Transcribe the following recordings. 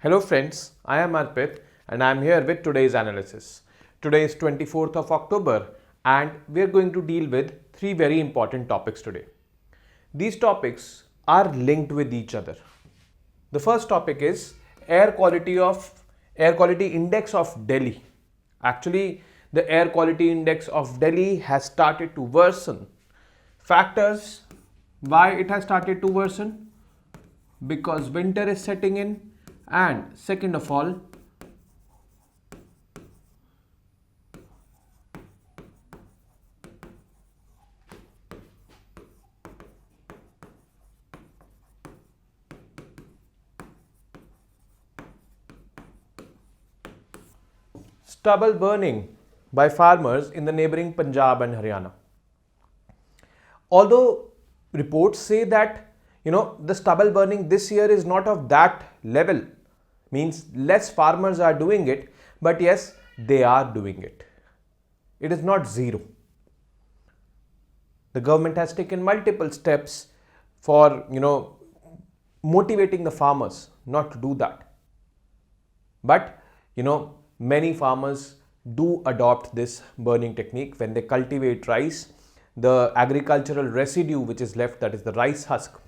Hello friends, I am Arpit and I am here with today's analysis. Today is 24th of October and we are going to deal with three very important topics today. These topics are linked with each other. The first topic is air quality index of Delhi. Actually, the air quality index of Delhi has started to worsen. Factors why it has started to worsen? Because winter is setting in, and second of all, stubble burning by farmers in the neighboring Punjab and Haryana. Although reports say that the stubble burning this year is not of that level, means less farmers are doing it, but yes, they are doing it. It is not zero. The government has taken multiple steps for motivating the farmers not to do that. But many farmers do adopt this burning technique. When they cultivate rice, the agricultural residue which is left, that is the rice husk,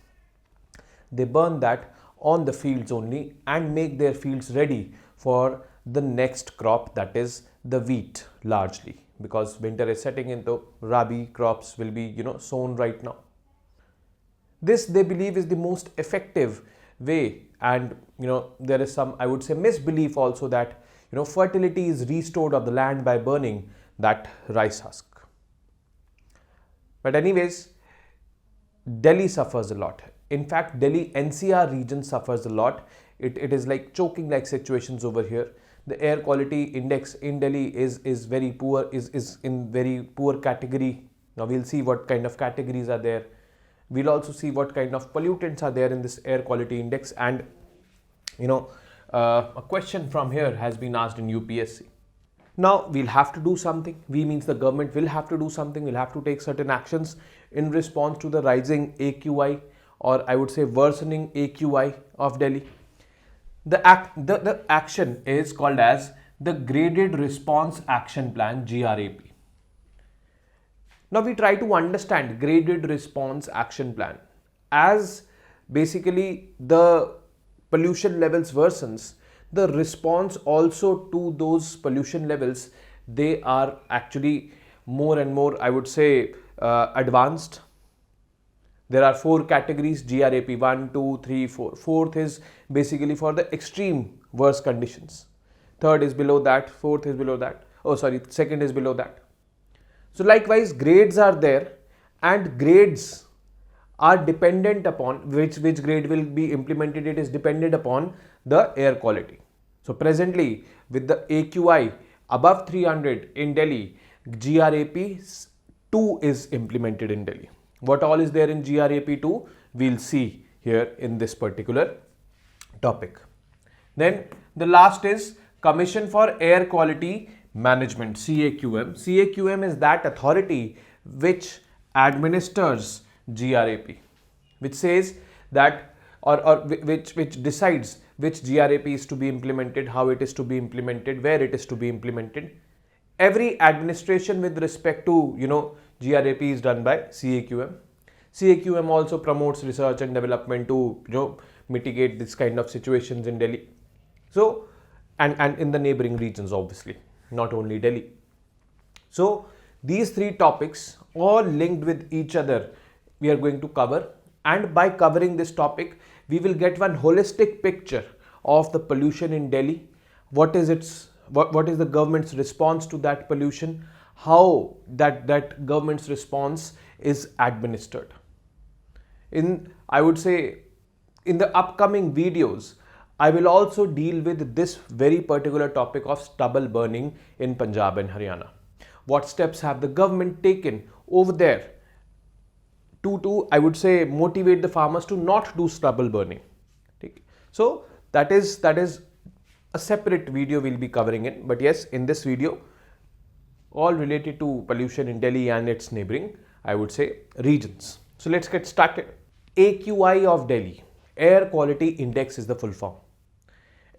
they burn that on the fields only and make their fields ready for the next crop, that is the wheat largely, because winter is setting in, so rabi crops will be sown right now. This they believe is the most effective way, and there is some, I would say, misbelief also that fertility is restored of the land by burning that rice husk. But anyways, Delhi suffers a lot. In fact, Delhi NCR region suffers a lot. It is like choking like situations over here. The air quality index in Delhi is very poor, is in very poor category. Now we'll see what kind of categories are there. We'll also see what kind of pollutants are there in this air quality index, and a question from here has been asked in UPSC. Now we'll have to do something. We means the government will have to do something. We'll have to take certain actions in response to the rising AQI, or I would say worsening AQI of Delhi. The action is called as the Graded Response Action Plan, GRAP. Now we try to understand Graded Response Action Plan. As basically the pollution levels worsens, the response also to those pollution levels, they are actually more and more, I would say, advanced. There are 4 categories, GRAP 1, 2, 3, 4. Fourth is basically for the extreme worst conditions. Third is below that, fourth is below that. Second is below that. So likewise, grades are there, and grades are dependent upon which grade will be implemented. It is dependent upon the air quality. So presently, with the AQI above 300 in Delhi, GRAP 2 is implemented in Delhi. What all is there in GRAP 2, we'll see here in this particular topic. Then the last is Commission for Air Quality Management, CAQM. CAQM is that authority which administers GRAP, which says that which decides which GRAP is to be implemented, how it is to be implemented, where it is to be implemented. Every administration with respect to GRAP is done by CAQM. CAQM also promotes research and development to mitigate this kind of situations in Delhi. So and in the neighboring regions, obviously, not only Delhi. So these 3 topics all linked with each other we are going to cover, and by covering this topic we will get one holistic picture of the pollution in Delhi. What is the government's response to that pollution, how that government's response is administered. I would say in the upcoming videos, I will also deal with this very particular topic of stubble burning in Punjab and Haryana. What steps have the government taken over there to I would say motivate the farmers to not do stubble burning. So that is a separate video we'll be covering it. But yes, in this video, all related to pollution in Delhi and its neighboring, I would say, regions. So let's get started. AQI of Delhi, Air Quality Index, is the full form.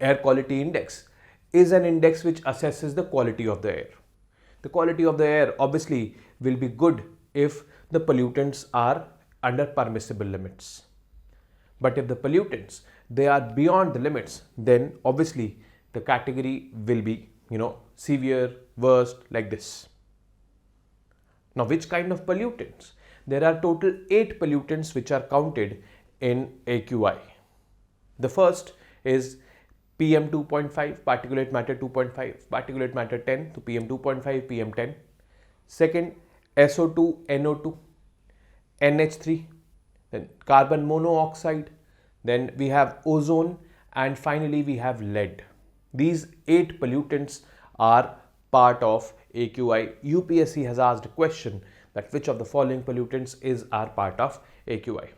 Air quality index is an index which assesses the quality of the air. The quality of the air obviously will be good if the pollutants are under permissible limits. But if the pollutants, they are beyond the limits, then obviously the category will be, severe, worst, like this. Now, which kind of pollutants? There are total 8 pollutants which are counted in AQI. The first is PM 2.5, particulate matter 2.5, particulate matter 10, so PM 2.5, PM 10. Second, SO2, NO2, NH3, then carbon monoxide, then we have ozone, and finally we have lead. These 8 pollutants are part of AQI. UPSC has asked a question that which of the following pollutants are part of AQI.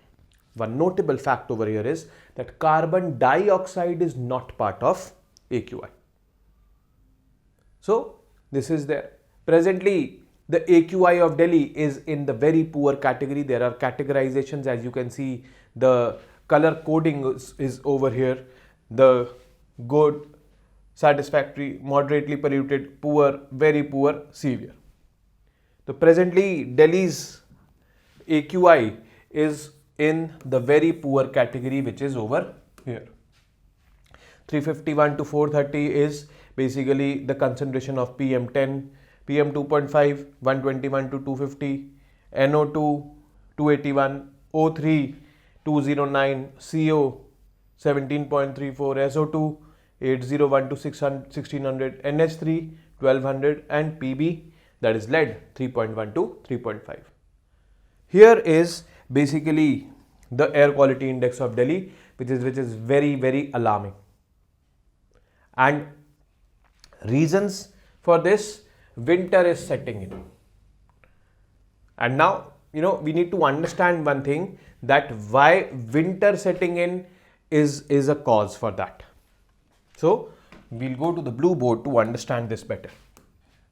One notable fact over here is that carbon dioxide is not part of AQI. So this is there. Presently, the AQI of Delhi is in the very poor category. There are categorizations, as you can see, the color coding is over here. The good, satisfactory, moderately polluted, poor, very poor, severe. So presently Delhi's AQI is in the very poor category, which is over here. 351 to 430 is basically the concentration of PM10, PM 2.5, 121 to 250, NO2, 281, O3, 209, CO, 17.34, SO2, 801 to 1600, NH3, 1200, and PB, that is lead, 3.1 to 3.5. Here is basically the air quality index of Delhi, which is very, very alarming. And reasons for this: winter is setting in. And now, we need to understand one thing, that why winter setting in is a cause for that. So we'll go to the blue board to understand this better.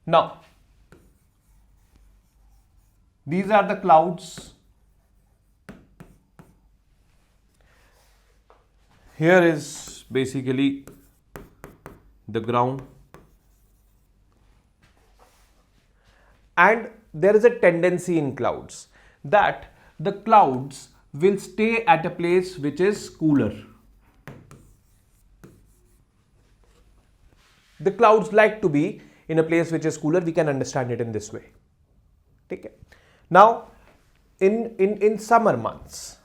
Now, these are the clouds. Here is basically the ground. And there is a tendency in clouds that the clouds will stay at a place which is cooler. The clouds like to be in a place which is cooler. We can understand it in this way. Okay. Now, in summer months,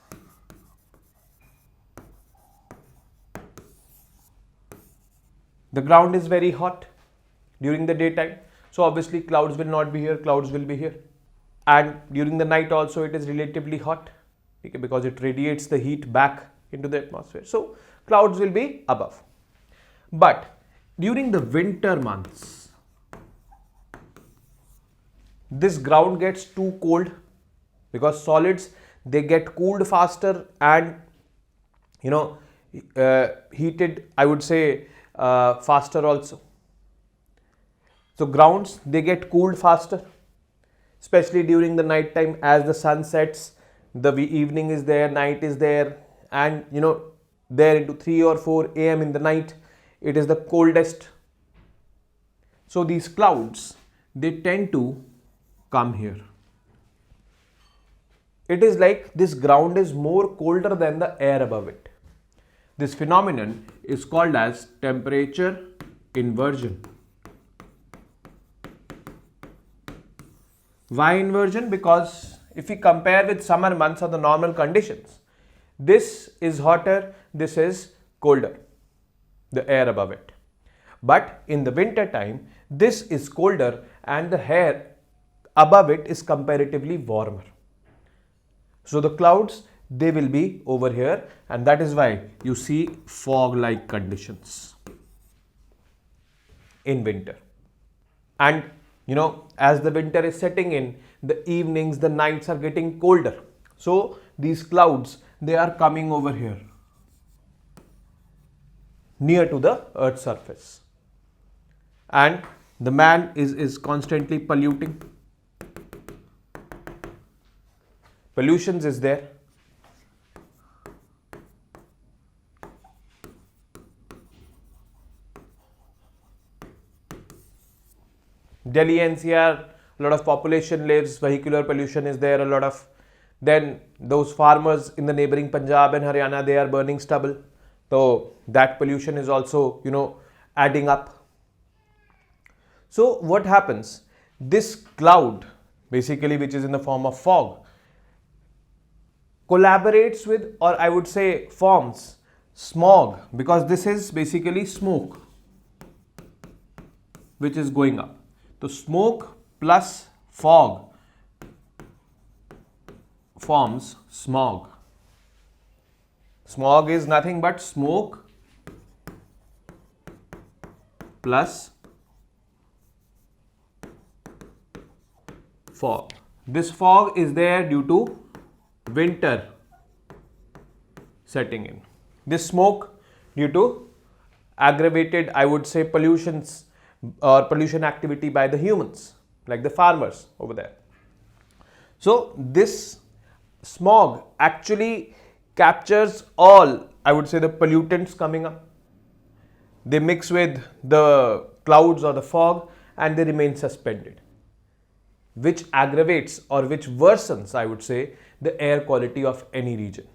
the ground is very hot during the daytime. So obviously clouds will not be here, clouds will be here. And during the night also it is relatively hot, okay, because it radiates the heat back into the atmosphere. So clouds will be above. But during the winter months, this ground gets too cold, because solids, they get cooled faster and heated, I would say, faster also. So grounds, they get cooled faster, especially during the night time. As the sun sets, the evening is there, night is there, and there into 3 or 4 a.m. in the night, it is the coldest. So these clouds, they tend to come here. It is like this ground is more colder than the air above it. This phenomenon is called as temperature inversion. Why inversion? Because if we compare with summer months or the normal conditions, this is hotter, this is colder, the air above it. But in the winter time, this is colder and the air above it is comparatively warmer. So the clouds, they will be over here, and that is why you see fog-like conditions in winter. And as the winter is setting in, the evenings, the nights are getting colder. So these clouds, they are coming over here, near to the earth's surface. And the man is constantly polluting. Pollutions is there. Delhi NCR, a lot of population lives, vehicular pollution is there a lot of. Then those farmers in the neighboring Punjab and Haryana, they are burning stubble. So that pollution is also, adding up. So what happens? This cloud, basically, which is in the form of fog, collaborates with, or I would say forms smog, because this is basically smoke which is going up. So smoke plus fog forms smog. Smog is nothing but smoke plus fog. This fog is there due to winter setting in. This smoke due to aggravated, I would say, pollutions or pollution activity by the humans, like the farmers over there. So this smog actually captures all, I would say, the pollutants coming up. They mix with the clouds or the fog and they remain suspended, which aggravates or which worsens, I would say, the air quality of any region.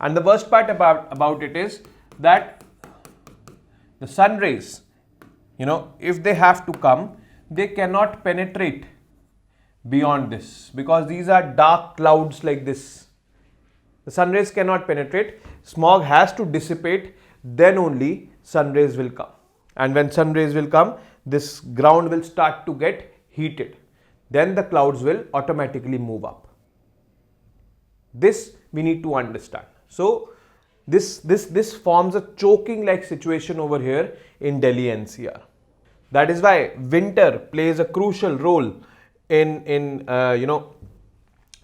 And the worst part about it is that the sun rays, if they have to come, they cannot penetrate beyond this, because these are dark clouds like this. The sun rays cannot penetrate. Smog has to dissipate, then only sun rays will come. And when sun rays will come, this ground will start to get heated. Then the clouds will automatically move up. This we need to understand. So this forms a choking like situation over here in Delhi NCR. That is why winter plays a crucial role in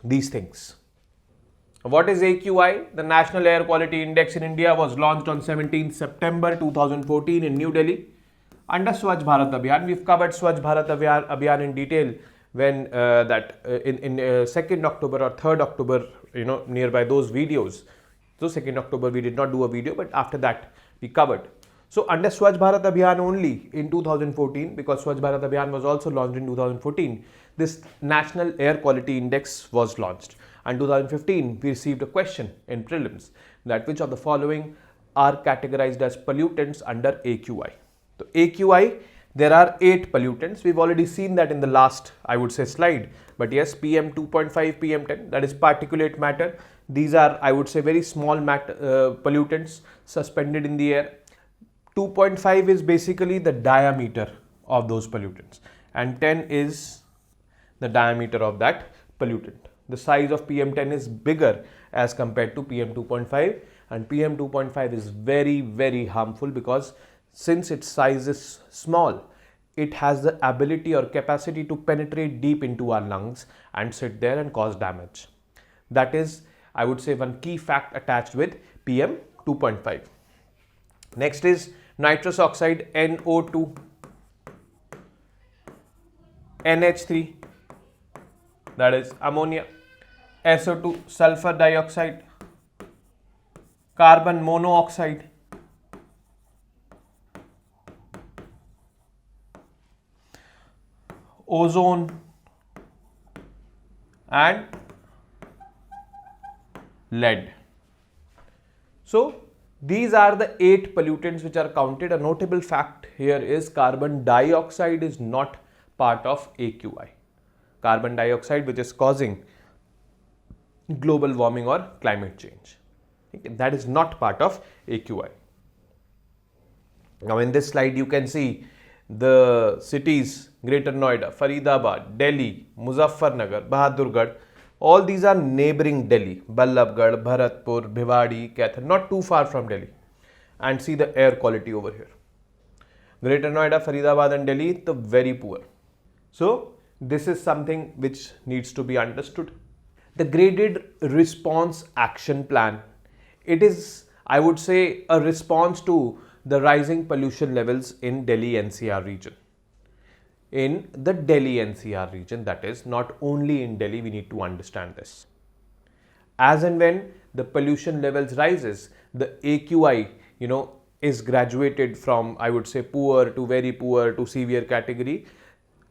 these things. What is AQI? The National Air Quality Index in India was launched on 17th September 2014 in New Delhi under Swachh Bharat Abhiyan. We've covered Swachh Bharat Abhiyan in detail when in 2nd October or 3rd October, nearby those videos. So 2nd October we did not do a video, but after that we covered. So under Swachh Bharat Abhiyan only in 2014, because Swachh Bharat Abhiyan was also launched in 2014, this National Air Quality Index was launched. And 2015 we received a question in prelims that which of the following are categorized as pollutants under AQI. So AQI, there are 8 pollutants. We've already seen that in the last, I would say, slide. But yes, PM 2.5, PM 10, that is particulate matter. These are, I would say, very small pollutants suspended in the air. 2.5 is basically the diameter of those pollutants, and 10 is the diameter of that pollutant. The size of PM10 is bigger as compared to PM2.5, and PM2.5 is very, very harmful because since its size is small, it has the ability or capacity to penetrate deep into our lungs and sit there and cause damage. That is, I would say, one key fact attached with PM2.5. Next is nitrous oxide, NO2, NH3, that is ammonia, SO2, sulfur dioxide, carbon monoxide, ozone, and lead. So these are the 8 pollutants which are counted. A notable fact here is carbon dioxide is not part of AQI. Carbon dioxide, which is causing global warming or climate change. Okay, that is not part of AQI. Now in this slide you can see the cities: Greater Noida, Faridabad, Delhi, Muzaffarnagar, Bahadurgarh. All these are neighboring Delhi: Ballabgarh, Bharatpur, Bhiwadi, Kaithal, not too far from Delhi. And see the air quality over here. Greater Noida, Faridabad and Delhi, the very poor. So this is something which needs to be understood. The graded response action plan, it is, I would say, a response to the rising pollution levels in Delhi NCR region. In the Delhi NCR region, that is, not only in Delhi, we need to understand this. As and when the pollution levels rises, the AQI, is graduated from, I would say, poor to very poor to severe category.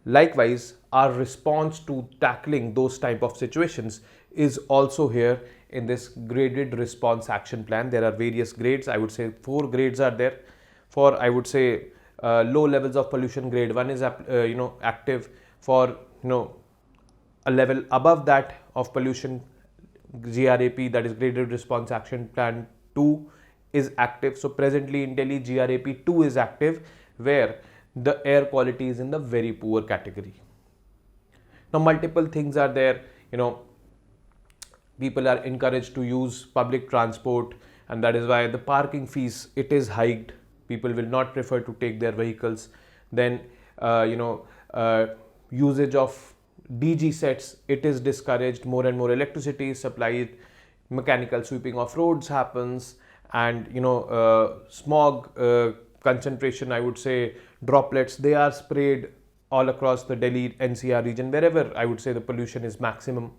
Likewise, our response to tackling those type of situations is also here in this graded response action plan. There are various grades. I would say 4 grades are there. For, I would say, low levels of pollution, grade 1 is active. For a level above that of pollution, GRAP, that is graded response action plan 2, is active. So presently in Delhi, GRAP 2 is active, where the air quality is in the very poor category. Now multiple things are there. People are encouraged to use public transport, and that is why the parking fees, it is hiked. People will not prefer to take their vehicles. Then usage of DG sets, it is discouraged. More and more electricity is supplied. Mechanical sweeping of roads happens, and smog concentration, I would say, droplets, they are sprayed all across the Delhi NCR region, wherever I would say the pollution is maximum.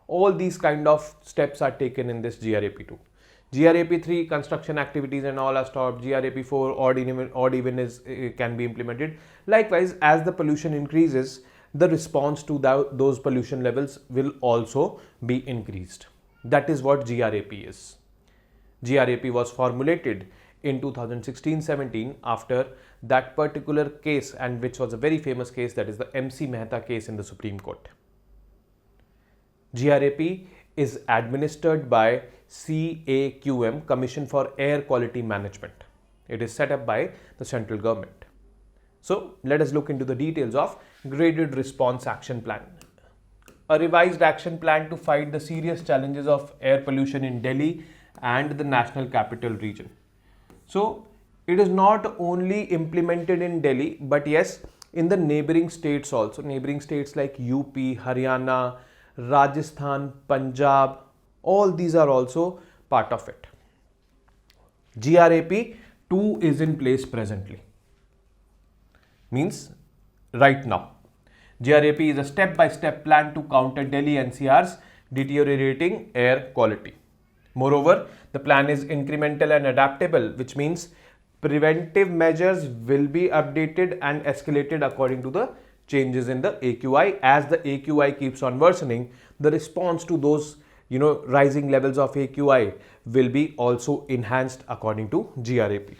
All these kind of steps are taken in this GRAP 2. GRAP 3, construction activities and all are stopped. GRAP 4, odd even is can be implemented. Likewise, as the pollution increases, the response to those pollution levels will also be increased. That is what GRAP is. GRAP was formulated in 2016-17 after that particular case, and which was a very famous case, that is the MC Mehta case in the Supreme Court. GRAP is administered by CAQM, Commission for Air Quality Management. It is set up by the central government. So let us look into the details of graded response action plan. A revised action plan to fight the serious challenges of air pollution in Delhi and the National Capital Region. So it is not only implemented in Delhi, but yes, in the neighboring states also. Neighboring states like UP, Haryana, Rajasthan, Punjab, all these are also part of it. GRAP 2 is in place presently. Means right now. GRAP is a step-by-step plan to counter Delhi NCR's deteriorating air quality. Moreover, the plan is incremental and adaptable, which means preventive measures will be updated and escalated according to the changes in the AQI. As the AQI keeps on worsening, the response to those rising levels of AQI will be also enhanced according to GRAP.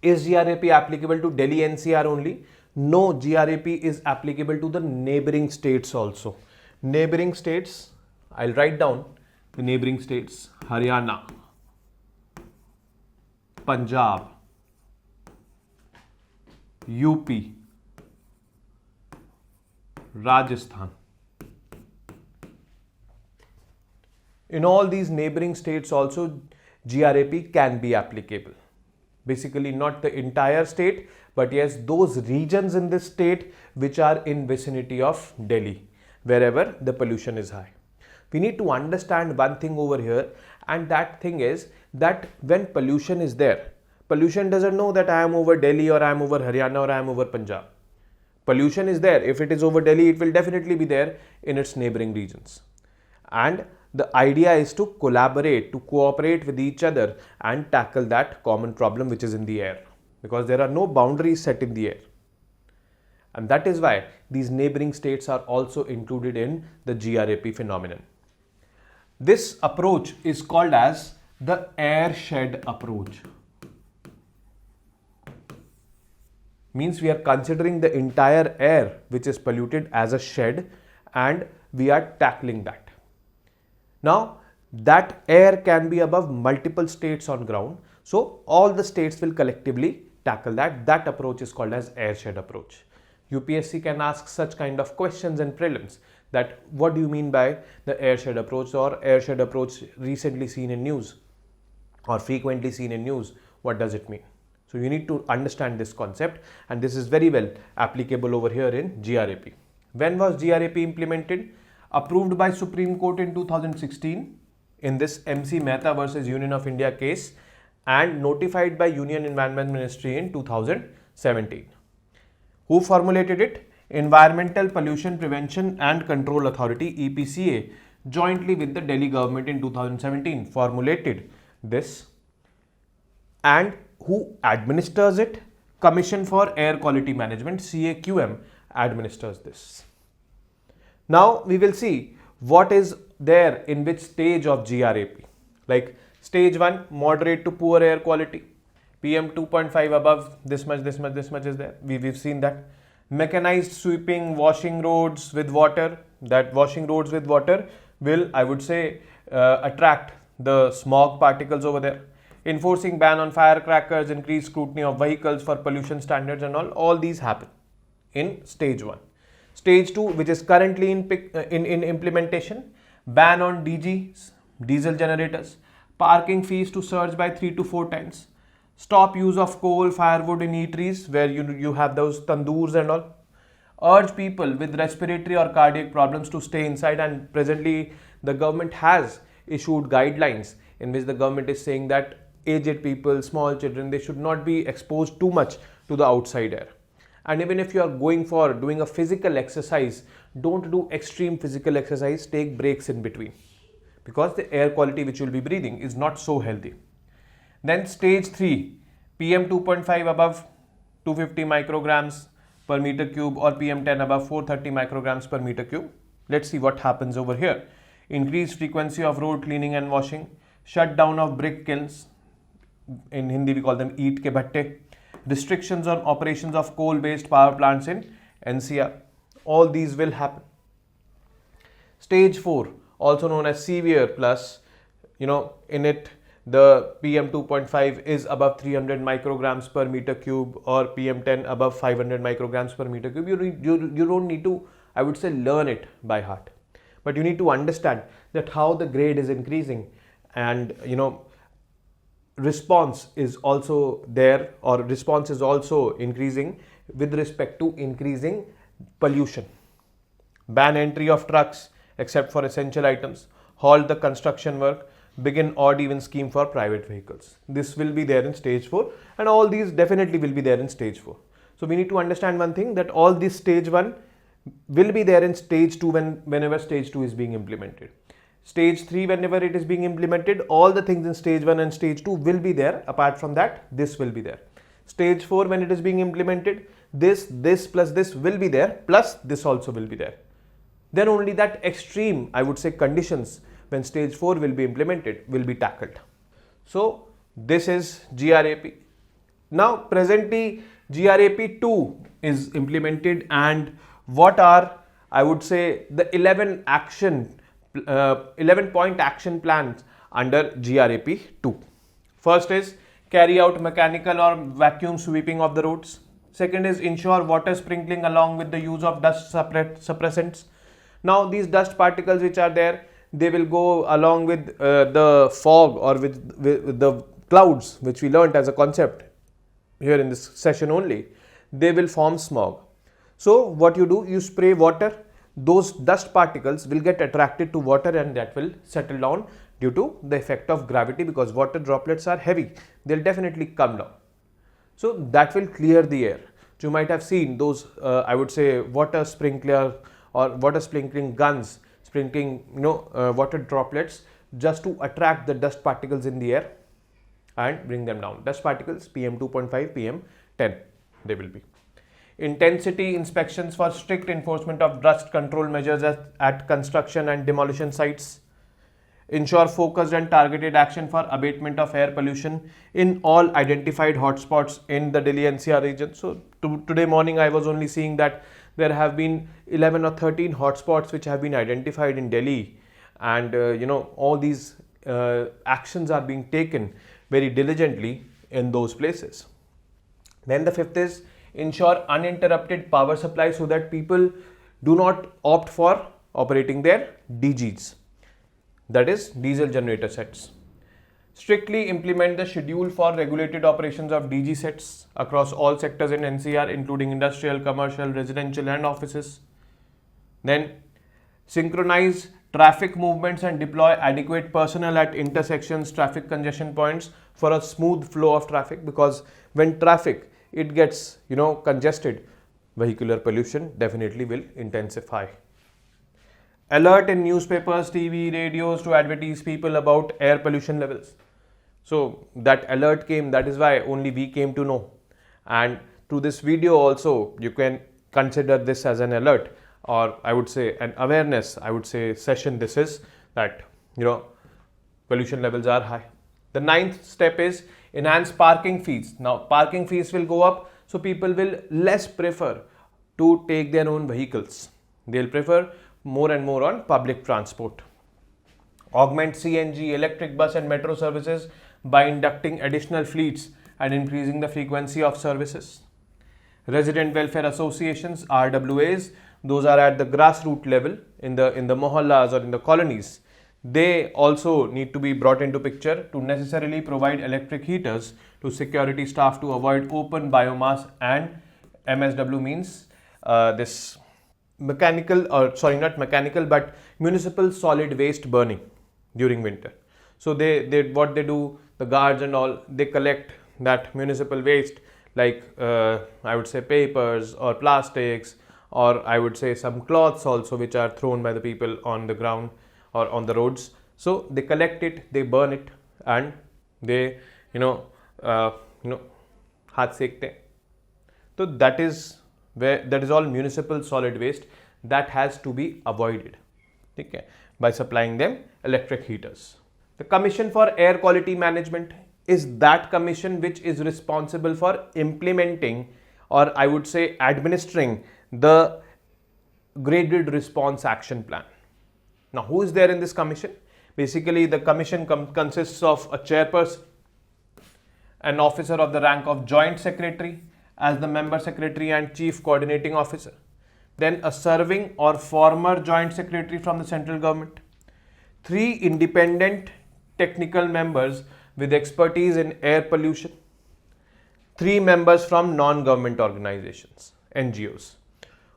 Is GRAP applicable to Delhi NCR only? No, GRAP is applicable to the neighboring states also. Neighboring states, I'll write down the neighboring states: Haryana, Punjab, UP, Rajasthan. In all these neighboring states also, GRAP can be applicable. Basically not the entire state, but yes, those regions in this state which are in vicinity of Delhi, wherever the pollution is high. We need to understand one thing over here, and that thing is that when pollution is there, pollution doesn't know that I am over Delhi or I am over Haryana or I am over Punjab. Pollution is there. If it is over Delhi, it will definitely be there in its neighboring regions. And the idea is to collaborate, to cooperate with each other and tackle that common problem which is in the air, because there are no boundaries set in the air. And that is why these neighboring states are also included in the GRAP phenomenon. This approach is called as the airshed approach. Means we are considering the entire air which is polluted as a shed, and we are tackling that. Now that air can be above multiple states on ground, so all the states will collectively tackle that. That approach is called as airshed approach. UPSC can ask such kind of questions in prelims, that what do you mean by the airshed approach, or airshed approach recently seen in news or frequently seen in news, what does it mean? So you need to understand this concept, and this is very well applicable over here in GRAP. When was GRAP implemented? Approved by Supreme Court in 2016 in this MC Mehta versus Union of India case, and notified by Union Environment Ministry in 2017. Who formulated it? Environmental Pollution Prevention and Control Authority, EPCA, jointly with the Delhi government in 2017 formulated this. And who administers it? Commission for Air Quality Management, CAQM, administers this. Now we will see what is there in which stage of GRAP. Like stage 1, moderate to poor air quality, PM 2.5 above, this much is there. We've seen that. Mechanized sweeping, washing roads with water. That washing roads with water will, I would say, attract the smog particles over there. Enforcing ban on firecrackers, increased scrutiny of vehicles for pollution standards and all these happen in stage 1. Stage 2, which is currently in implementation, ban on DGs, diesel generators, parking fees to surge by 3 to 4 times, stop use of coal, firewood in eateries where you have those tandoors and all, urge people with respiratory or cardiac problems to stay inside, and presently the government has issued guidelines in which the government is saying that aged people, small children, they should not be exposed too much to the outside air. And even if you are going for doing a physical exercise, don't do extreme physical exercise, take breaks in between, because the air quality which you will be breathing is not so healthy. Then stage 3, PM 2.5 above 250 micrograms per meter cube or PM 10 above 430 micrograms per meter cube. Let's see what happens over here. Increased frequency of road cleaning and washing, shutdown of brick kilns, in Hindi we call them eat ke bhatte, restrictions on operations of coal-based power plants in NCR. All these will happen. Stage 4, also known as severe plus, in it the PM 2.5 is above 300 micrograms per meter cube or PM 10 above 500 micrograms per meter cube. You don't need to, I would say, learn it by heart, but you need to understand that how the grade is increasing, and response is also there, or response is also increasing with respect to increasing pollution. Ban entry of trucks except for essential items, halt the construction work, begin odd even scheme for private vehicles. This will be there in stage 4, and all these definitely will be there in stage 4. So we need to understand one thing, that all this stage 1 will be there in stage 2 whenever stage 2 is being implemented. Stage 3, whenever it is being implemented, all the things in stage 1 and stage 2 will be there. Apart from that, this will be there. Stage 4, when it is being implemented, this plus this will be there, plus this also will be there. Then only that extreme, I would say, conditions when stage 4 will be implemented will be tackled. So this is GRAP. Now presently GRAP 2 is implemented, and what are, I would say, the 11 point action plans under GRAP 2. First is carry out mechanical or vacuum sweeping of the roads. Second is ensure water sprinkling along with the use of dust suppressants. Now these dust particles which are there, they will go along with the fog or with the clouds, which we learnt as a concept here in this session only. They will form smog. So what you do, you spray water, those dust particles will get attracted to water and that will settle down due to the effect of gravity, because water droplets are heavy, they'll definitely come down. So that will clear the air. You might have seen those I would say water sprinkler or water sprinkling guns sprinkling water droplets just to attract the dust particles in the air and bring them down. Dust particles PM 2.5, PM 10 they will be. Intensity inspections for strict enforcement of dust control measures at construction and demolition sites. Ensure focused and targeted action for abatement of air pollution in all identified hotspots in the Delhi NCR region. So today morning I was only seeing that there have been 11 or 13 hotspots which have been identified in Delhi, and all these actions are being taken very diligently in those places. Then the fifth is ensure uninterrupted power supply so that people do not opt for operating their DGs, that is diesel generator sets. Strictly implement the schedule for regulated operations of DG sets across all sectors in NCR, including industrial, commercial, residential and offices. Then synchronize traffic movements and deploy adequate personnel at intersections, traffic congestion points for a smooth flow of traffic, because when traffic it gets congested, vehicular pollution definitely will intensify. Alert in newspapers, TV, radios to advertise people about air pollution levels. So that alert came, that is why only we came to know, and through this video also you can consider this as an alert, or I would say an awareness, I would say session this is, that pollution levels are high. The ninth step is enhance parking fees. Now parking fees will go up, so people will less prefer to take their own vehicles. They'll prefer more and more on public transport. Augment CNG, electric bus and metro services by inducting additional fleets and increasing the frequency of services. Resident welfare associations, RWAs, those are at the grassroots level in the mohallas or in the colonies. They also need to be brought into picture to necessarily provide electric heaters to security staff to avoid open biomass and MSW means this mechanical, or sorry, not mechanical, but municipal solid waste burning during winter. So they what they do, the guards and all, they collect that municipal waste, like I would say papers or plastics, or I would say some cloths also, which are thrown by the people on the ground or on the roads. So they collect it, they burn it, and they haath seekte. So that is all municipal solid waste that has to be avoided, okay, by supplying them electric heaters. The Commission for Air Quality Management is that commission which is responsible for implementing, or I would say administering, the graded response action plan. Now who is there in this commission? Basically the commission consists of a chairperson, an officer of the rank of joint secretary as the member secretary and chief coordinating officer, then a serving or former joint secretary from the central government, 3 independent technical members with expertise in air pollution, 3 members from non-government organizations, NGOs.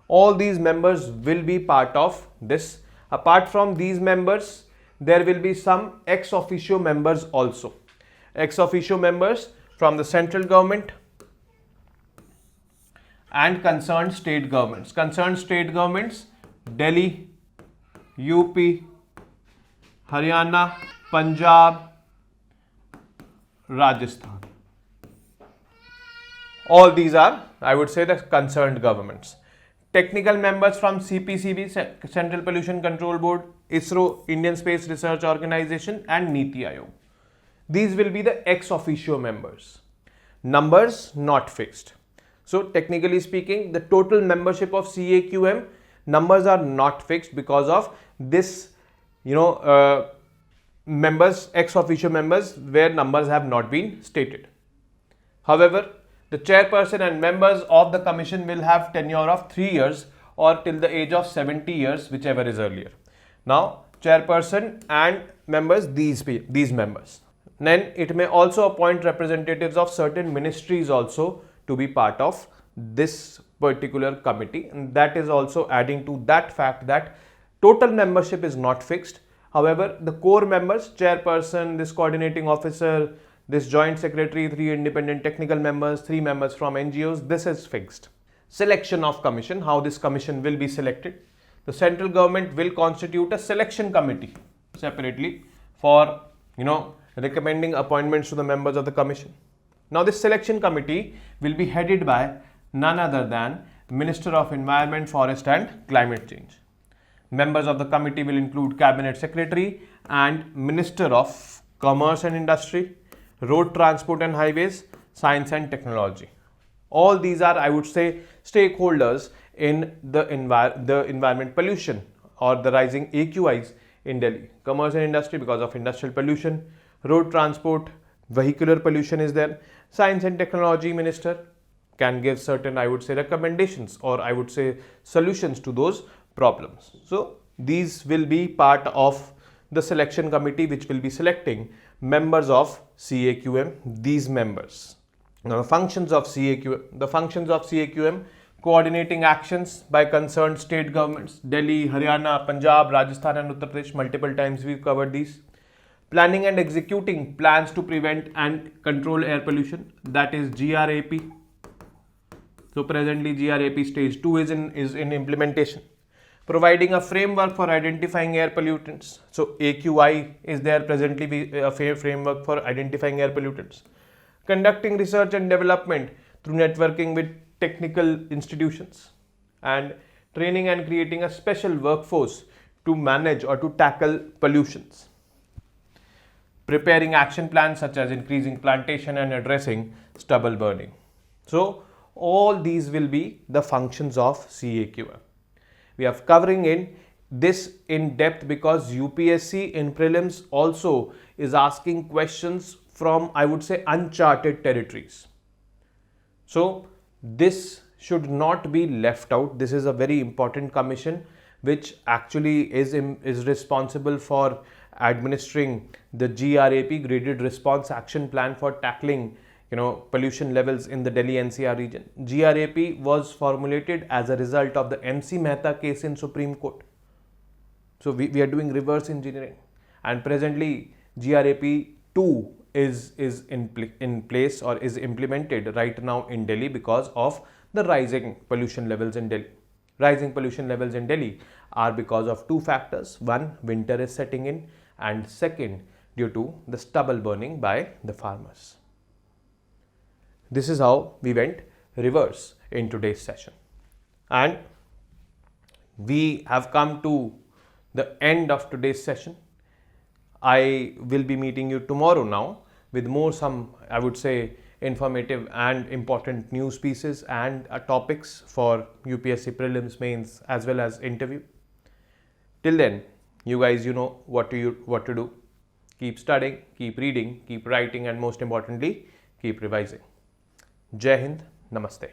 All these members will be part of this. Apart from these members, there will be some ex officio members also. Ex officio members from the central government and concerned state governments. Concerned state governments, Delhi, UP, Haryana, Punjab, Rajasthan. All these are, I would say, the concerned governments. Technical members from CPCB, Central Pollution Control Board, ISRO, Indian Space Research Organization, and Niti Aayog. These will be the ex officio members. Numbers not fixed. So technically speaking, the total membership of CAQM numbers are not fixed because of this, members, ex officio members, where numbers have not been stated. However, the chairperson and members of the commission will have tenure of 3 years or till the age of 70 years, whichever is earlier. Now, chairperson and members, these members. Then it may also appoint representatives of certain ministries also to be part of this particular committee, and that is also adding to that fact that total membership is not fixed. However, the core members, chairperson, this coordinating officer, this joint secretary, 3 independent technical members, 3 members from NGOs, this is fixed. Selection of commission, how this commission will be selected. The central government will constitute a selection committee separately for, recommending appointments to the members of the commission. Now this selection committee will be headed by none other than Minister of Environment, Forest and Climate Change. Members of the committee will include Cabinet Secretary and Minister of Commerce and Industry, Road Transport and Highways, Science and Technology. All these are, I would say, stakeholders in the environment pollution or the rising AQIs in Delhi. Commerce and Industry because of industrial pollution, road transport, vehicular pollution is there. Science and Technology Minister can give certain, I would say, recommendations or I would say solutions to those problems. So these will be part of the selection committee which will be selecting members of CAQM, these members. Now the functions of CAQM, coordinating actions by concerned state governments, Delhi, Haryana, Punjab, Rajasthan and Uttar Pradesh, multiple times we've covered these. Planning and executing plans to prevent and control air pollution, that is GRAP. So presently GRAP stage 2 is in implementation. Providing a framework for identifying air pollutants. So AQI is there presently, a framework for identifying air pollutants. Conducting research and development through networking with technical institutions. and training and creating a special workforce to manage or to tackle pollutions. Preparing action plans such as increasing plantation and addressing stubble burning. So all these will be the functions of CAQM. We are covering in this in depth because UPSC in prelims also is asking questions from, I would say, uncharted territories. So this should not be left out. This is a very important commission which actually is responsible for administering the GRAP, Graded Response Action Plan, for tackling pollution levels in the Delhi NCR region. GRAP was formulated as a result of the MC Mehta case in Supreme Court. So we are doing reverse engineering, and presently GRAP 2 is in place or is implemented right now in Delhi because of the rising pollution levels in Delhi. Rising pollution levels in Delhi are because of two factors. One, winter is setting in, and second, due to the stubble burning by the farmers. This is how we went reverse in today's session. And we have come to the end of today's session. I will be meeting you tomorrow now with more I would say, informative and important news pieces and topics for UPSC prelims, mains as well as interview. Till then, you guys, know what to do. Keep studying, keep reading, keep writing, and most importantly, keep revising. Jai Hind, Namaste.